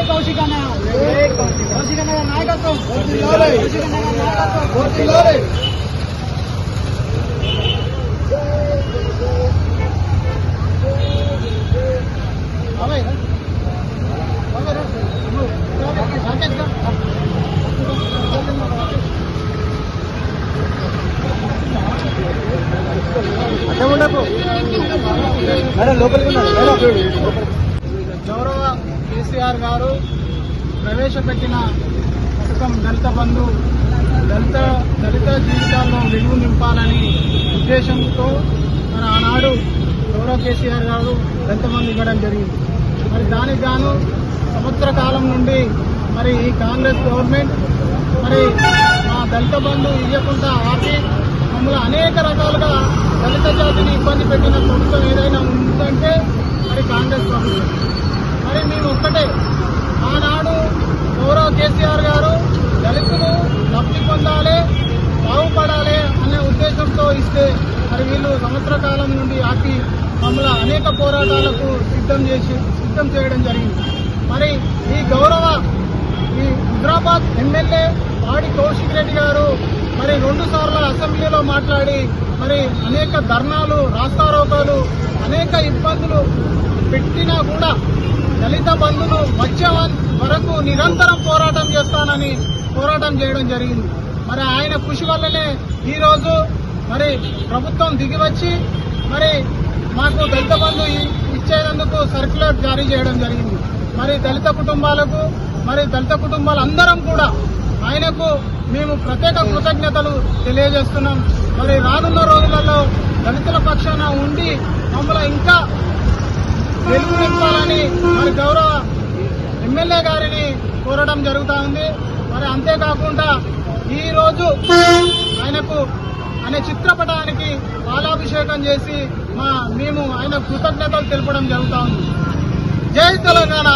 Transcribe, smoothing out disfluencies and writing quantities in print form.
కౌశికన్న నాయకత్వం గౌరవ కేసీఆర్ గారు ప్రవేశపెట్టిన పథకం దళిత బంధు దళిత జీవితాల్లో వెలుగు నింపాలని ఉద్దేశంతో మరి ఆనాడు గౌరవ కేసీఆర్ గారు దళిత బంధు ఇవ్వడం జరిగింది. మరి దానికి గాను సంవత్సర కాలం నుండి మరి ఈ కాంగ్రెస్ గవర్నమెంట్ మరి మా దళిత బంధు ఇవ్వకుండా ఆపి మమ్మల్ని అనేక రకాలుగా దళిత జాతిని ఇబ్బంది పెట్టిన ప్రభుత్వం ఏదైనా ఉందంటే మరి కాంగ్రెస్ ప్రభుత్వం. మరి మేము ఒక్కటే, ఆనాడు గౌరవ కేసీఆర్ గారు దళితులు లబ్ధి పొందాలి, బాగుపడాలి అనే ఉద్దేశంతో ఇస్తే మరి వీళ్ళు సంవత్సర కాలం నుండి ఆపి మమ్మల్ని అనేక పోరాటాలకు సిద్ధం చేయడం జరిగింది. మరి ఈ హుజరాబాద్ ఎమ్మెల్యే వాడి కౌశిక్ రెడ్డి గారు మరి 2 సార్లు అసెంబ్లీలో మాట్లాడి మరి అనేక ధర్నాలు, రాస్తారోకాలు, అనేక ఇబ్బందులు పెట్టినా కూడా దళిత బంధును వచ్చే వరకు నిరంతరం పోరాటం చేయడం జరిగింది. మరి ఆయన కృషి వల్లనే ఈరోజు మరి ప్రభుత్వం దిగివచ్చి మరి మాకు దళిత బంధు ఇచ్చేందుకు సర్క్యులర్ జారీ చేయడం జరిగింది. మరి దళిత కుటుంబాలందరం కూడా ఆయనకు మేము ప్రత్యేక కృతజ్ఞతలు తెలియజేస్తున్నాం. మరి రానున్న రోజులలో దళితుల పక్షాన ఉండి మమ్మల్ని ఇంకా వెలుగు నింపాలని మరి గౌరవ ఎమ్మెల్యే గారిని కోరడం జరుగుతూ ఉంది. మరి అంతేకాకుండా ఈరోజు ఆయన చిత్రపటానికి పాలాభిషేకం చేసి మేము ఆయన కృతజ్ఞతలు తెలపడం జరుగుతూ ఉంది. జై తెలంగాణ.